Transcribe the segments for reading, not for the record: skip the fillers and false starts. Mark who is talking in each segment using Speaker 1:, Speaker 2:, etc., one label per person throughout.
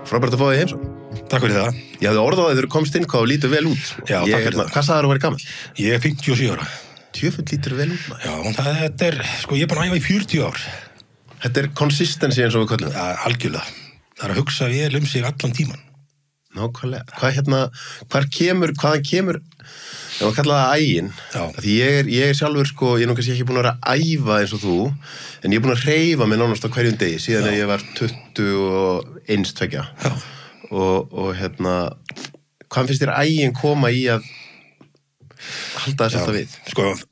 Speaker 1: Frábært að fá þig í heimsókn.
Speaker 2: Takk fyrir það.
Speaker 1: Ég hafði orðað að þegar þú komst inn hvað þú lítur vel út.
Speaker 2: Já, takk fyrir það.
Speaker 1: Hvað sagðir þú að vera gamall?
Speaker 2: Ég er 57 ára.
Speaker 1: Tjöfull lítur vel út, maður.
Speaker 2: Já, þetta er, ég er búin að æfa í 40 ár.
Speaker 1: Þetta er consistency eins og við köllum.
Speaker 2: Ja, algjörlega. Það er að hugsa vel sig allan tíman.
Speaker 1: Nákvæmlega. Hvaðan kemur, ef að kalla það ægin, því ég er sjálfur, ég er nú kannski ekki búin að vera að æfa eins og þú, en ég er búin að hreyfa mig nánast á hverjum degi, síðan að ég var 21, 2.
Speaker 2: Já.
Speaker 1: Og hvað finnst þér ægin koma í að halda þess alltaf við?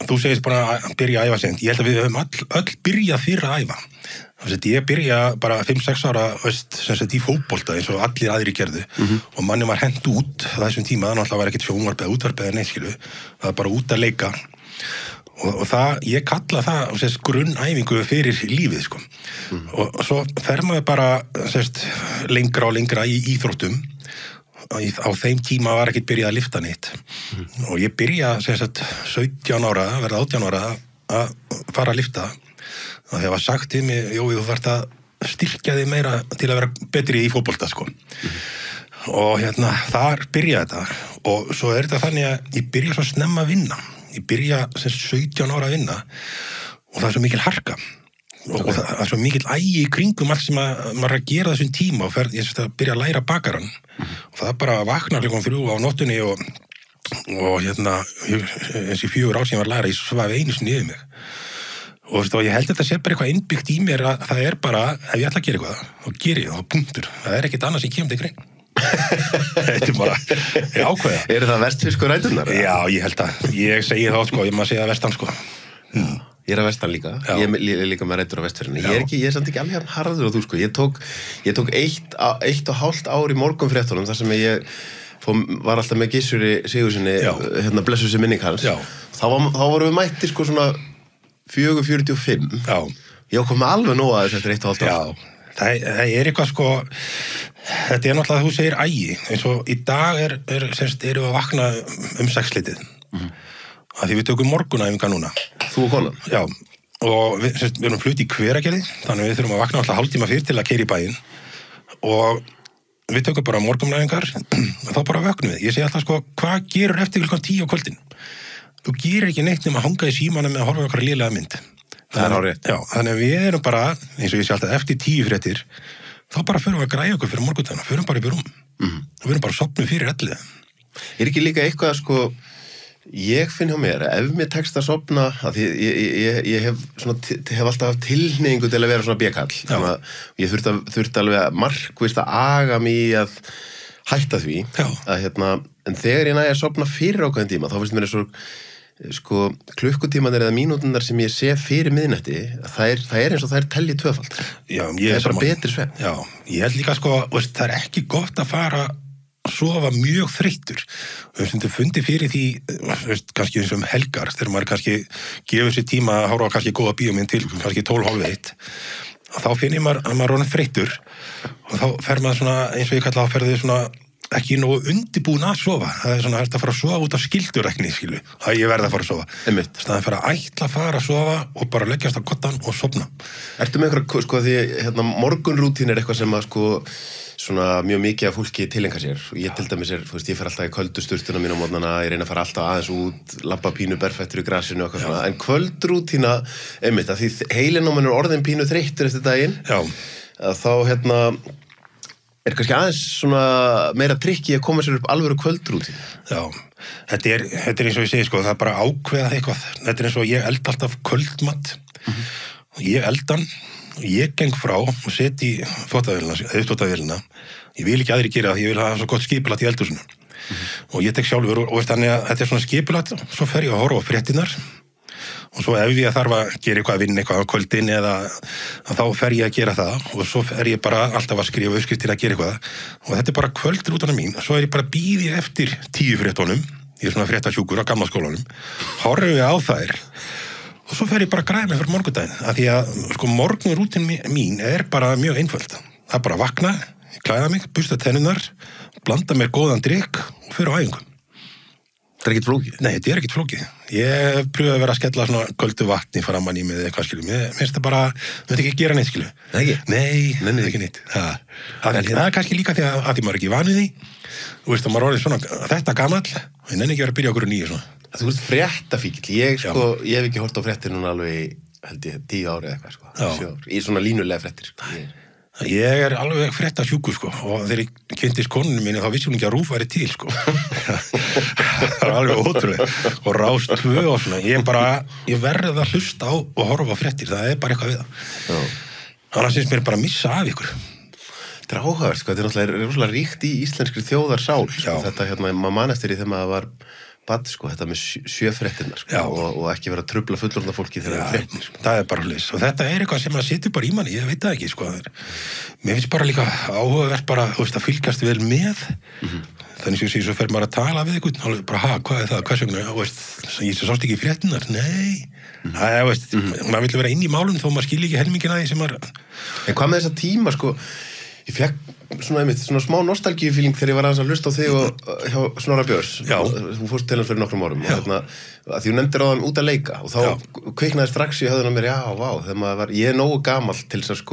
Speaker 2: Þú segist bara að byrja að æfa sent. Ég held að við höfum öll byrjað fyrir að æfa. Ég byrja bara 5-6 ára í fótbolta eins og allir aðrir gerðu og manni var hent út þessum tíma, þannig að það var ekkert sjónvarp eða útvarp eða neitt, það var bara út að leika og það, ég kalla það grunnæfingu fyrir lífið og svo fer maður bara lengra og lengra í íþróttum. Á þeim tíma var ekkert byrjað að lyfta neitt og ég byrja 17 ára, verða 18 ára að fara að lyfta og það var sagt til mig, Jói, þú þarft að styrkja þig meira til að vera betri í fótbolta og þar byrja þetta og svo er þetta þannig að ég byrja svo snemma að vinna, ég byrja 17 ára að vinna og það er svo mikil harka og það er svo mikil ægi í kringum allt sem maður er að gera þessum tíma og ég að byrja að læra bakaran og það er bara að vakna klukkan 3 á nóttunni og eins í 4 ár sem ég var að læra, ég svafi einu sinni yfir mig og ég held að þetta sé bara eitthvað innbyggt í mér að það er bara, ef ég ætla að gera eitthvað þá ger ég það, punktur, það er ekkert annað sem kemur til grein þetta er bara, ég ákveða
Speaker 1: Eru það vestfirsku ræturnar?
Speaker 2: Já, ég held að, ég segi þá ég maður segja vestan
Speaker 1: Ég er að vestan líka, ég er líka með rætur á vestfjörðinni ég er samt ekki alveg harður og þú ég tók 1,5 ár í morgunfréttunum þar sem ég var alltaf með Gissuri Sigurðssyni blessuð sé minning hans þá vorum við mættir svona 4:45 ég kom með alveg nóg að þess eftir 1,5 ár
Speaker 2: Já, það er eitthvað þetta er náttúrulega að þú segir ægi eins og í dag erum við að vakna 6:00 að því við tökum morgunæfinga núna
Speaker 1: Þú og konan?
Speaker 2: Já, og við erum flutt í Hveragerði þannig við þurfum að vakna alltaf hálftíma fyrr til að keyra í bæinn og við tökum bara morgunæfingar þá bara vöknum við, ég segi alltaf hvað gerur eftir klukkan 10 á kvöldin þú gerir ekki neitt nema að hanga í símanum með að horfa okkar lélega mynd
Speaker 1: Það er árið
Speaker 2: Já, þannig að við erum bara, eins og ég sé alltaf eftir 10 fréttir þá bara förum við að græja okkur fyrir morgundagana förum bara upp í rúm við erum bara sofnuð fyrir 11
Speaker 1: Er ekki líka eitthvað ég finn hjá mér, ef mér tekst að sofna að ég hef alltaf haft tilhneigingu til að vera svona békall ég þurfti alveg að markvisst að aga mig að hætta því en þegar ég næði að sofna fyrir ákveðin tíma þá finnst mér klukkutímanir eða mínúturnar sem ég sé fyrir miðnætti það er eins og það er tellið tvöfald það er bara betri svefn
Speaker 2: Já, ég held líka það er ekki gott að fara sofa mjög þreyttur við höfum fundið fyrir því kannski eins og helgar þegar maður kannski gefur sér tíma að horfa kannski góða bíómynd til kannski 12:30 þá finnir maður að maður er orðinn þreyttur og þá fer maður eins og ég kalla þá ferði ekki nógu undirbúin að sofa það er hægt að fara að sofa út af skyldurækni að ég verði að fara að sofa staðan fyrir að ætla að fara að sofa og bara leggjast á kottan og sofna
Speaker 1: Ertu með því morgunrútín er eitthvað sem að mjög mikið af fólki tilengar sér og ég til dæmis ég fer alltaf í köldusturtuna mín á morgnana ég reyna að fara alltaf aðeins út labba pínu berfættur í grasinu og eitthvað en kvöldrútína að því heilinn á mann er orðin pínu þreyttur eftir daginn þá er kannski aðeins meira trikki að koma sér upp alvöru kvöldrútín
Speaker 2: Já, þetta er eins og ég segi það er bara ákveða eitthvað þetta er eins og ég eld alltaf kvöldmatt og ég eldan og ég geng frá og set í þvottavélina ég vil ekki aðri gera það, ég vil hafa svo gott skipulat í eldhúsinu og ég tek sjálfur og þannig að þetta er svona skipulat svo fer ég að horfa á fréttinar og svo ef ég þarf að gera eitthvað að vinna eitthvað á kvöldin eða þá fer ég að gera það og svo er ég bara alltaf að skrifa uppskrift til að gera eitthvað og þetta er bara kvöldrútana mín og svo er ég bara býði eftir 10 fréttunum ég er svona fréttasjúkur á gamla skólanum horfi á þær og svo fer ég bara að græða mig fyrir morgundaginn af því að morgunrútin mín er bara mjög einföld það er bara að vakna, klæða mig, busta tennurnar blanda mér góðan drykk og fer á æfingu
Speaker 1: Það ekkert flókið?
Speaker 2: Nei, þetta ekkert flókið. Ég pröfaði að vera að skella svona köldu vatni framan í mig eða eitthvað, skilju. Mér finnst það bara, þetta ekki gera neitt, skilju.
Speaker 1: Ekki?
Speaker 2: Nei, það er ekki neitt. Það er kannski líka því að því maður ekki vanið því. Þú veist, og maður orðið svona, þetta gamall, og ég nenni ekki að vera að byrja okkur nýju svona.
Speaker 1: Þú veist, fréttafíkill. Ég hef ekki hort á fréttir núna alveg, held ég, 10 ári eða eitthvað, 7 ár. Í svona línulega fréttir,
Speaker 2: Ég er alveg fréttasjúkur, og þegar ég kynntist konunum minni, þá vissi hún ekki að RÚV væri til, Það er alveg ótrúlega. Og Rás 2 og svona. Ég verði að hlusta á og horfa á fréttir, það er bara eitthvað við það. Annars finnst mér bara að missa af ykkur.
Speaker 1: Þetta er áhugavert, þetta er náttúrulega rosalega ríkt í íslenskri þjóðarsál, Þetta, maður manast í þegar maður var bad, þetta með 7 fréttirnar, og ekki vera að trufla fullorðna fólki þegar það er fréttir.
Speaker 2: Það er bara hlis. Og þetta er eitthvað sem maður situr bara í manni, ég veit það ekki, Mér finnst bara líka áhugavert bara, að fylgjast vel með. Þannig sem svo fer maður að tala við einhvern, bara, hvað er það, hvers vegna, ég sást ekki í fréttirnar, nei. Maður vill vera inn í málum þó maður skilji ekki helmingina því sem maður...
Speaker 1: En hvað með þessa tíma, ég fekk svona smá nostalgíufíling þegar ég var aðeins að hlusta á þig og hjá Snorra Björns. Þú fórst til hans fyrir nokkrum árum og að því þú nefndir á þeim út að leika og þá kviknaði strax í höfðun á mér, þegar maður var, ég er nógu gamall til þess að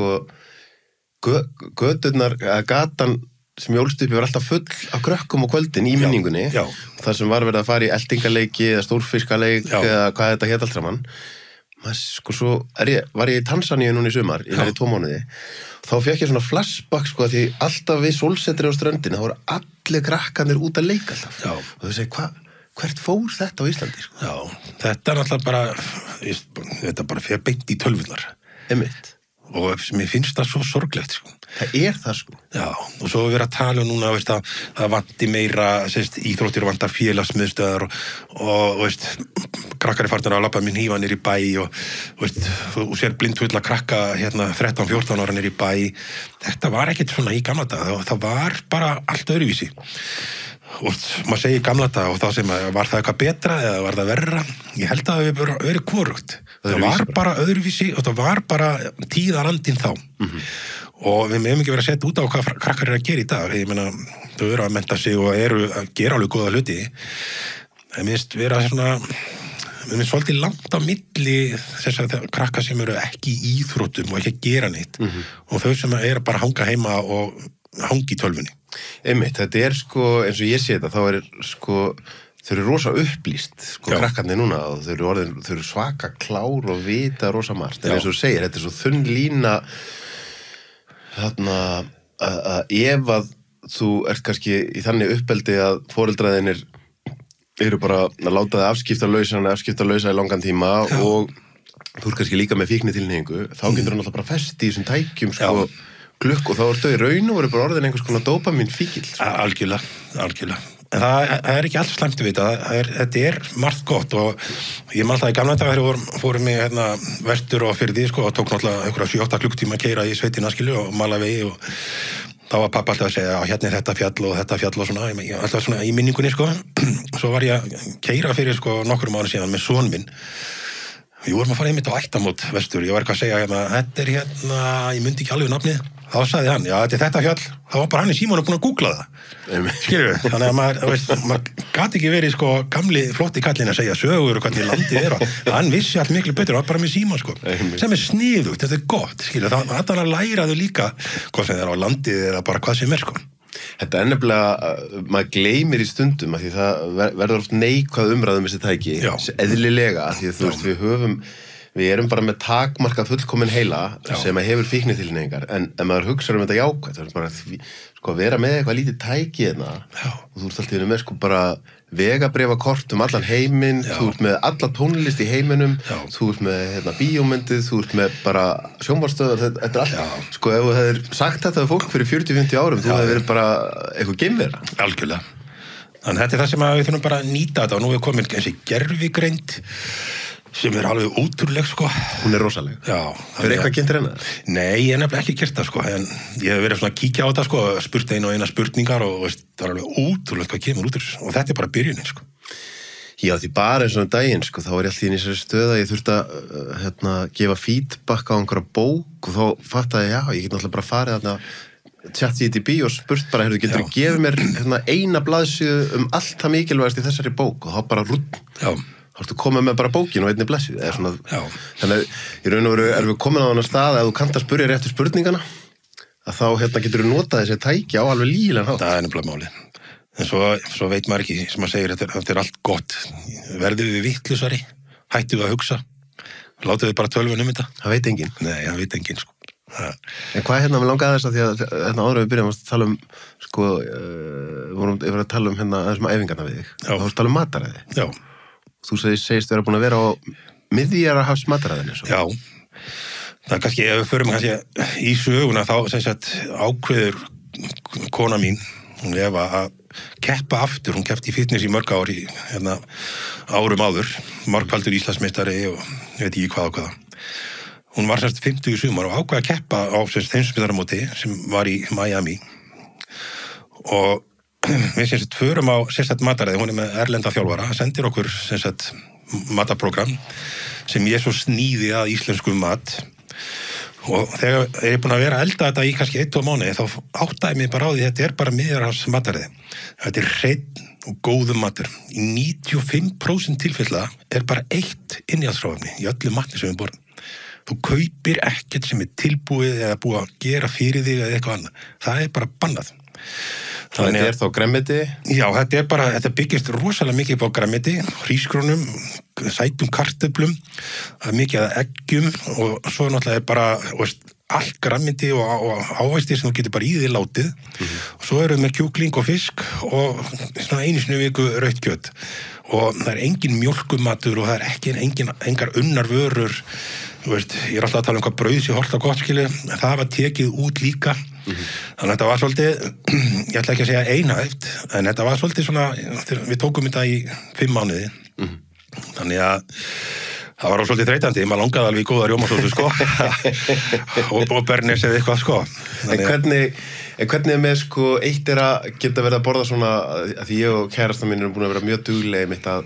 Speaker 1: göturnar, gatan sem ég ólst upp, ég var alltaf full af krökkum á kvöldin í minningunni, þar sem var verið að fara í eltingaleiki eða stórfiskaleik eða hvað þetta hét allt saman. Svo var ég í Tansaníu núna í sumar, ég var í 2 mánuði. Þá fekk ég svona flashback, því alltaf við sólsetri á ströndinu, þá voru allir krakkanir út að leika alltaf. Og þau segi, hvert fór þetta á Íslandi?
Speaker 2: Þetta er náttúrulega bara, þetta bara fer beint í tölvunar.
Speaker 1: Einmitt.
Speaker 2: Og mér finnst það svo sorglegt,
Speaker 1: Það er það,
Speaker 2: og svo við erum að tala núna, það vanti meira, íþróttir vantar félagsmiðstöðar og krakkar er farnir að labba minn hífa niður í bæ og sér blindfulla krakka 13-14 ára niður í bæ. Þetta var ekkert svona í gamla daga, það var bara allt öðruvísi. Og maður segir gamla daga og þá sem var það eitthvað betra eða var það verra, ég held að það hefur verið hvorugt. Það var bara öðruvísi og það var bara tíðarandinn þá. Og við meðum ekki verið að setja út á hvað krakkar eru að gera í dag. Ég meina, þau eru að mennta sig og eru að gera alveg góða hluti. Það minnst vera svona, við minnst svolítið langt á milli þess að krakkar sem eru ekki í íþróttum og ekki að gera neitt og þau sem eru bara að hanga heima og hangi í tölvunni.
Speaker 1: Einmitt, þetta er eins og ég sé þetta, þá er þau eru rosa upplýst, krakkarnir núna og þau eru svaka klár og vita rosa margt. En eins og þú segir, þetta er svo þunn lína að ef að þú ert kannski í þannig uppeldi að foreldraðinir eru bara að láta þig afskiptalausa í langan tíma og þú ert kannski líka með fíknitilhneigingu, þá getur hann alltaf bara fest í þessum tækjum glukk og þá er þau í raun og voru bara orðin einhvers konar dópamin fíkil.
Speaker 2: Algjörlega. En það er ekki alls slæmt við þetta er margt gott og ég man alltaf í gamla daga þegar við fórum í vestur og fyrir því og tók náttúrulega einhverja 7-8 klukktíma að keyra í sveitina og mala vegi og þá var pappa alltaf að segja hérna er þetta fjall og svona, alltaf svona í minningunni Svo var ég að keyra fyrir nokkrum árum síðan með son minn. Við vorum að fara einmitt á ættamót vestur, ég var eitthvað að segja þetta er ég myndi ekki alveg nafnið. Þá sagði hann, þetta er þetta fjall, þá var bara hann í símanum búin að googla það. Skilurðu? Þannig að maður gat ekki verið gamli flotti kallinn að segja sögur og hvernig landið er og hann vissi allt miklu betur, hann bara með síman sem er sniðugt, þetta er gott, skilurðu, það er að læra þau líka hvað sem er á landið eða bara hvað sem er
Speaker 1: Þetta er nefnilega, maður gleymir í stundum að því það verður oft neikvæð umræðum þessi tæki, eðlilega, því að þú veist við erum bara með takmarkað fullkomin heila sem hefur fíknitilhneigingar en maður hugsar þetta jákvætt, það er bara vera með eitthvað lítið tæki og þú ert alltaf með bara vegabréfakort allan heiminn, þú ert með alla tónlist í heiminum, þú ert með bíómyndið, þú ert með bara sjónvarpsstöðvar, þetta er allt ef þú hefur sagt þetta fólk fyrir 40-50 árum, þú hefur verið bara eitthvað geimvera.
Speaker 2: Algjörlega. Þannig þetta er það sem við þurfum bara að nýta þetta og nú er komin þessi gervigreind sem er alveg ótrúleg
Speaker 1: Hún er rosaleg. Hefur eitthvað kynnt reyna?
Speaker 2: Nei, ég hef nefnilega ekki gert það en ég hef verið svona að kíkja á þetta spurt einu og eina spurningar og það er alveg ótrúlegt hvað kemur út úr þessu og þetta er bara byrjunin
Speaker 1: Já, því bara eins og daginn þá er ég alltaf í þessari stöð að ég þurfti að gefa feedback á einhverja bók og þá fattaði ég get náttúrulega bara farið þarna ChatGPT og spurt bara, getur þú gefið mér eina blaðsíðu allt það mikilvægast í þessari bók og þá bara þá ertu komið með bara bókin og einni blaðsíðu. Þannig í raun og veru erum við komin á þennan stað að þú kannt að spyrja réttu spurningana að þá getur þú notað þessi tæki á alveg lygilegan hátt.
Speaker 2: Það nefnilega málið. En svo veit maður ekki, sem maður segir, þetta allt gott. Verðum við vittlusari? Hættum við að hugsa? Látum við bara tölvun þetta?
Speaker 1: Það veit enginn.
Speaker 2: Nei, það veit enginn, sko.
Speaker 1: En hvað við langaði þess að því að áður við byrjum að tala við vorum yfir að tala þessum æfingarna við þig. Þá varst að tala mataræði.
Speaker 2: Já.
Speaker 1: Þú segist vera búin að vera á Miðjarðarhafs mataræðinu.
Speaker 2: Já. Það kannski, ef við förum í söguna, þá sem sagt ákveður kona mín, hún Eva, að keppa aftur. Hún keppti í fitness í mörg ári, árum áður, margfaldur Íslandsmeistari og ég veit ekki hvað og hvaða. Hún var semst 50 í sumar og ákveða að keppa á heimsmeistaramóti sem var í Miami. Og við semst förum á sérstætt mataræði, hún með erlenda þjálfara, sendir okkur sérstætt mataprógram sem ég svo sníði að íslenskum mat. Og þegar ég búin að vera að elda þetta í kannski 1-2 mánuði, þá áttaði mig bara á því að þetta bara Miðjarðarhafs mataræði. Þetta hreinn og góðum matur. Í 95% tilfella bara eitt innihaldsráefni í öllu matni sem við borðum. Þú kaupir ekkert sem tilbúið eða búið að gera fyrir þig eða eitthvað annað. Það bara bannað.
Speaker 1: Þannig þetta þá grænmeti? Já,
Speaker 2: þetta byggist rosalega mikið upp á grænmeti, hrísgrónum, sætum kartöflum, mikið að eggjum og svo náttúrulega bara allt grænmeti og ávæstir sem þú getur bara í því látið. Og svo erum við með kjúkling og fisk og svona einu sinni í viku rautt kjöt. Og það engin mjólkumatur og það ekki engar unnar vörur. Ég alltaf að tala hvað brauð sé hollt og gott, skilu, það var tekið út líka. Þannig að þetta var svolítið, ég ætla ekki að segja einhæft, en þetta var svolítið svona, við tókum þetta í 5 mánuði. Þannig að það var svolítið þreytandi, maður langaði alveg í góða rjómasósu, sko, og bernis eða eitthvað, sko.
Speaker 1: En hvernig með, eitt að geta verið að borða svona, að því ég og kærasta mín erum búin að vera mjög duglegir mitt að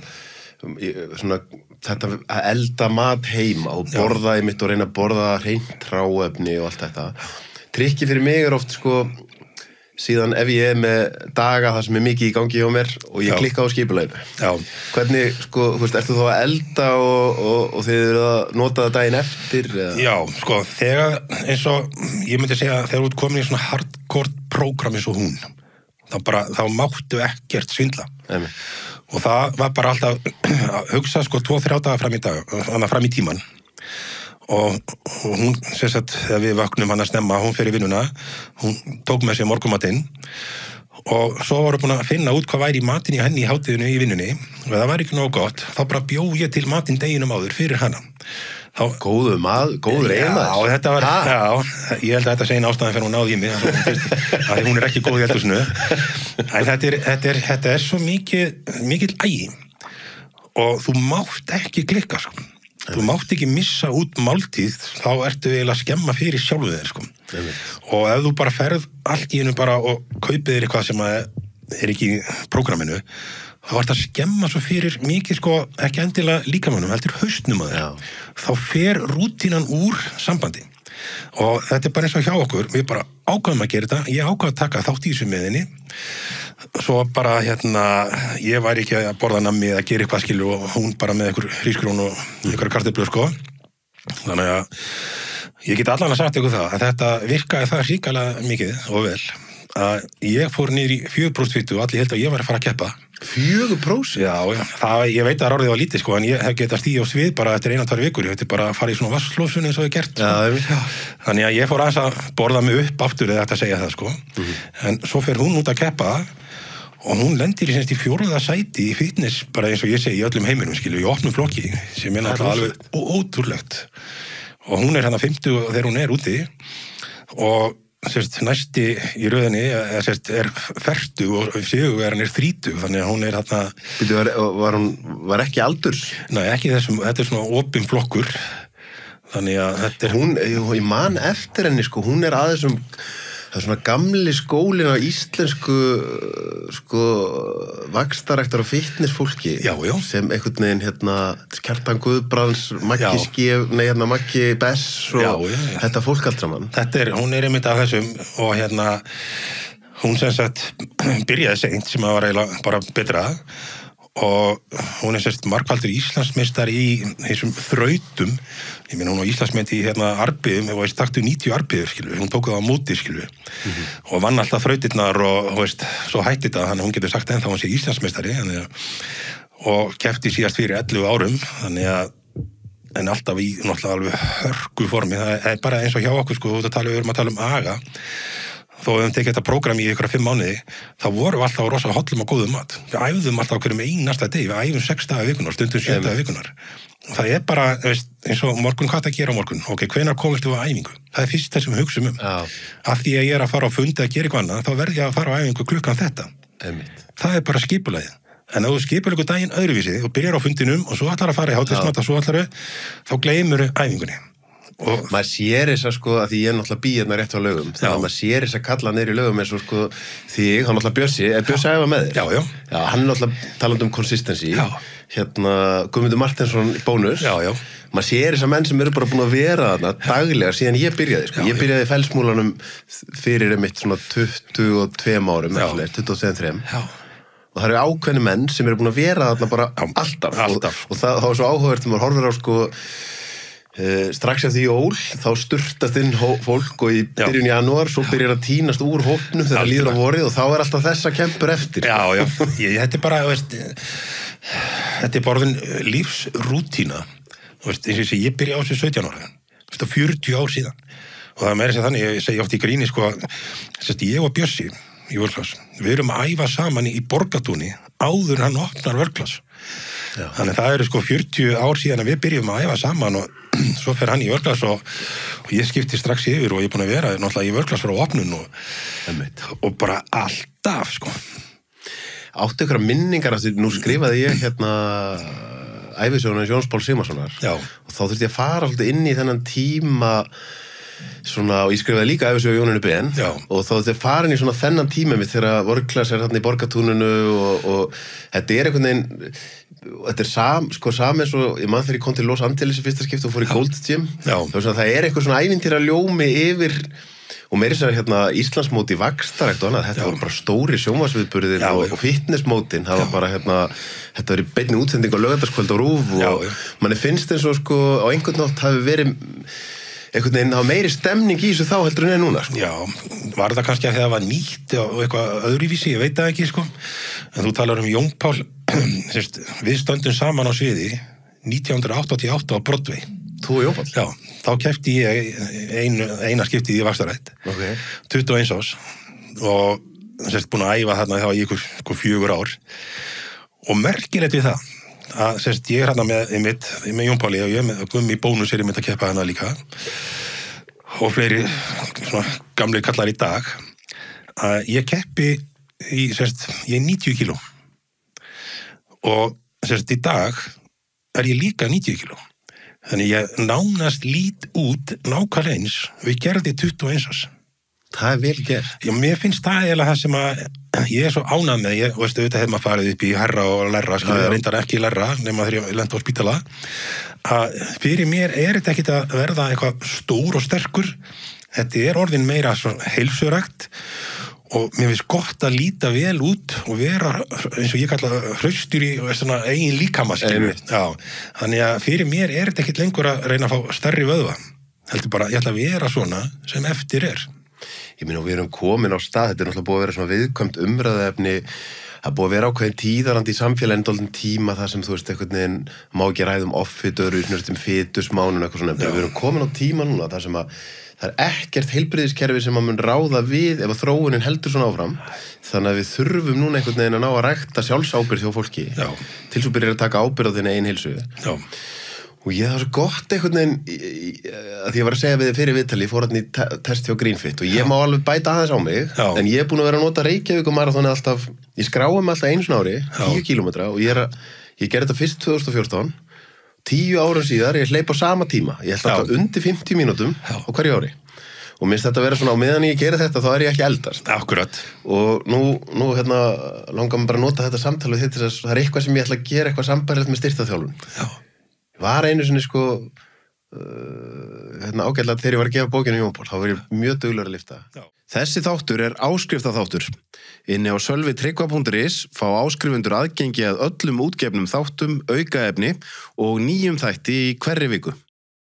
Speaker 1: þetta að elda mat heima og borða og reyna að borða hreint hráefni og allt þetta. Trikki fyrir mig oft síðan ef ég með daga það sem mikið í gangi hjá mér og ég klikka á skipulaginu. Hvernig, ertu þá að elda og þið eru að nota það daginn eftir? Eða?
Speaker 2: Já, þegar, eins og ég myndi segja, þegar þú ert komin í svona hardcore prógram eins og hún, þá máttu ekkert svindla. Og það var bara alltaf að hugsa 2-3 daga fram í tíman. Og hún, þegar við vöknum hana snemma, hún fer í vinnuna, hún tók með sér morgunmatinn og svo voru búin að finna út hvað væri í matinn í henni í hátíðinu í vinnunni og það væri ekki nógu gott, þá bara bjó ég til matinn deginum áður fyrir hana.
Speaker 1: Góður eiginmaður.
Speaker 2: Já, þetta var, ég held að þetta segja ástæðan fyrir hún náði í mig, að hún ekki góð í eldhúsinu. En þetta svo mikil ægi og þú mátt ekki klikka, sko. Þú mátt ekki missa út máltíð, þá ertu eiginlega að skemma fyrir sjálfu þér, sko. Og ef þú bara ferð allt í hennu bara og kaupir þér eitthvað sem ekki í prógraminu, þá ert að skemma svo fyrir mikið, ekki endilega líkamannum, heldur haustnum að þér. Þá fer rútínan úr sambandi. Og þetta bara eins og hjá okkur, við bara ákvæðum að gera þetta, ég ákvað að taka þátt í þessu með henni, svo bara ég væri ekki að borða nammi eða gera eitthvað skilu og hún bara með einhver hrísgrjón og einhver kartöflur, þannig að ég get allan að sagt ykkur það að þetta virkaði það hrikalega mikið og vel að ég fór niður í 4% fitu og allir held að ég var að fara að keppa.
Speaker 1: 4%?
Speaker 2: Já, ég veit að orðið var lítið, en ég hef getað stíð á svið bara eftir 1-2 vikur, ég hefði bara að fara í svona vasslósun eins og ég gert. Þannig að ég fór aðeins að borða mig upp aftur eða þetta að segja það, en svo fer hún út að keppa og hún lendir í 4. sæti í fitness, bara eins og ég segi í öllum heiminum, í opnum flokki, sem náttúrulega alveg ótrúlegt. Og hún 50 þegar hún úti og næsti í röðinni er 40 og sigurvegarinn 30, þannig að hún
Speaker 1: Var ekki aldurs?
Speaker 2: Nei, ekki þessum, þetta svona opinn flokkur, þannig að þetta
Speaker 1: ég man eftir henni, hún aðeins Það svona gamli skólinn á íslensku sko vaxtaræktar og fitnessfólki
Speaker 2: Já.
Speaker 1: sem einhvern veginn Kjartan Guðbrands, Maggi Bess og þetta fólk allt saman.
Speaker 2: Hún einmitt af þessum og hún sem sagt byrjaði seint sem að var eiginlega bara betra og hún margfaldur Íslandsmeistari í þessum þrautum. Ég meina hún var Íslandsmeistari í arpiðum og taktu 90 arpiður, hún tók það á móti, og vann alltaf þrautirnar og svo hætti þetta, þannig að hún getur sagt ennþá hún sé Íslandsmeistari og keppti síðast fyrir 11 árum, þannig að en alltaf í náttúrulega alveg hörku formi, það er bara eins og hjá okkur, við erum að tala um aga. Þó við höfum tekið þetta prógram í ykkur 5 mánuði, þá vorum við alltaf á rosa hollum og góðum mat. Við æfðum alltaf hverjum einasta degi, við æfum 6 daga vikunar, stundum 7 daga vikunar. Það er bara, eins og morgun, hvað það gera á morgun? Ok, hvenær komist þú á æfingu? Það er fyrst þessum við hugsum Af því að ég er að fara á fundi að gera eitthvað annað, þá verð ég að fara á æfingu klukkan þetta. Það er bara skipulagið. En ef þú skipulegur daginn öðruvísi og byrjar á fundinum og svo ætlar að fara í hádegismat og svo þá gleymurðu æfingunni. Og
Speaker 1: maður sér þess að því ég er náttúrulega býðna rétt á lögum þannig að maður sér þess að kalla niður í lögum eins og þig, hann náttúrulega Bjössi Bjössi æfa með þér? Já, hann er náttúrulega talandi um consistency Guðmundur Martinsson Bónus maður sér þess að menn sem eru bara búin að vera þarna daglega síðan ég byrjaði ég byrjaði í Fellsmúlanum fyrir mitt svona 22 árum 23 og það eru ákveðni menn sem eru búin að vera þarna bara alltaf og það var svo áhugavert þegar maður horfir á strax eftir jól, þá sturtast inn fólk og í byrjun janúar svo byrjar að tínast úr hópnum þegar líður á vorið og þá er alltaf þessa kempur eftir.
Speaker 2: Já, þetta er bara, þetta er bara lífsrútína. Eins og ég byrja á þessu 17 ára, 40 ár síðan. Og það er meira sem þannig, ég segi oft í gríni, ég og Bjössi í vörklass, við erum að æfa saman í Borgatúni áður hann opnar vörklass. Þannig það eru 40 ár síðan að við byrjum að æfa saman og svo fer hann í vörklass og ég skipti strax yfir og ég er búin að vera náttúrulega í vörklass frá opnun og bara alltaf
Speaker 1: Áttu ykkur minningar af því, nú skrifaði ég ævisöguna Jóns Páls Sigmarssonar og þá þurfti ég að fara alltaf inn í þennan tíma og ég skrifaði líka ævisögu Jóninu Ben og þá þurfti að fara inn í þennan tíma mitt þegar vörklass er þarna í Borgatúninu og þetta er einhvern veginn þetta er sami eins og ég man þegar ég kom til Los Angeles í fyrsta skipti og fór í Gold Gym það er eitthvað svona ævintýra ljómi yfir og meira sér Íslandsmót í vaxtarækt og annað, þetta voru bara stóri sjónvarpsviðburðir og fitnessmótin, það var bara þetta var í beinni útsending á laugardagskvöld á RÚV og manni finnst eins og á einhvern nátt hafi verið einhvern veginn hafa meiri stemning í þessu þá heldur en núna
Speaker 2: Já, var það kannski að það var nýtt og eitthvað öðruvísi, ég veit það ekki en þú talar um Jón Pál við stöndum saman á sviði 1988 á Broadway
Speaker 1: Þú og Jón Pál?
Speaker 2: Já, þá keppti ég eina skiptið í vaxtarækt 21 árs og búin að æfa þarna þá í ykkur 4 ár og merkilegt við það að ég er hérna með Jón Páli og ég með Gummi Bónus er ég mynd að keppa hérna líka og fleiri gamli kallar í dag að ég keppi ég er 90 kíló og í dag er ég líka 90 kíló þannig ég nánast lít út nákvæmlega eins og ég gerði 21 árs
Speaker 1: Það er vel gert
Speaker 2: Já, mér finnst það eiginlega það sem að ég er svo ánægð með, auðvitað hefði maður farið upp í herra og lerra, reyndar ekki lerra nema þegar ég lenti á spítala að fyrir mér er þetta ekkit að verða eitthvað stór og sterkur þetta er orðin meira heilsurækt og mér finnst gott að líta vel út og vera eins og ég kalla hraustur í eigin líkama þannig að fyrir mér er þetta ekkit lengur að reyna að fá stærri vöðva heldur bara, ég ætla að vera svona sem eftir er
Speaker 1: Ég meina, við erum komin á stað, þetta er náttúrulega búið að vera svona viðkvæmt umræðuefni, það búið að vera ákveðin tíðarandi í samfélaginu dálítinn tíma þar sem þú veist einhvern veginn má ekki ræða offitur, fitusmánun eitthvað svona, við erum komin á tíma núna þar sem að það er ekkert heilbrigðiskerfi sem að mun ráða við ef að þróunin heldur svona áfram, þannig að við þurfum núna einhvern veginn að ná að rækta sjálfsábyrgð hjá fólki, til svo byrjar að taka ábyrgð á þinni eigin heilsu. Og ég það svo gott einhvern veginn að ég var að segja við þið fyrir viðtali, ég fór hann í test hjá Greenfit og ég má alveg bæta aðeins á mig en ég er búin að vera að nota Reykjavík og marathoni alltaf, ég skrái mig alltaf einu svona ári 10 kílómetra og ég gerði þetta fyrst 2014 10 árum síðar, ég hleyp á sama tíma ég held alltaf undir 50 mínútum á hverju ári og minnst þetta vera svona á meðan ég geri þetta þá ég ekki eldast.
Speaker 2: Akkurat.
Speaker 1: Og nú hérna langar maður bara að nota þetta samtal við þetta, það eitthvað sem ég ætla að gera eitthvað sambærilegt með styrktarþjálfun.
Speaker 2: Já.
Speaker 1: Var einu sinni sko ágætlega þegar ég var að gefa bókinu Jón Pál, þá var ég mjög duglegur að lyfta.
Speaker 2: Já.
Speaker 3: Þessi þáttur áskriftaþáttur. Inni á sölvitryggva.is fá áskrifundur aðgengi að öllum útgefnum þáttum, aukaefni og nýjum þætti í hverri viku.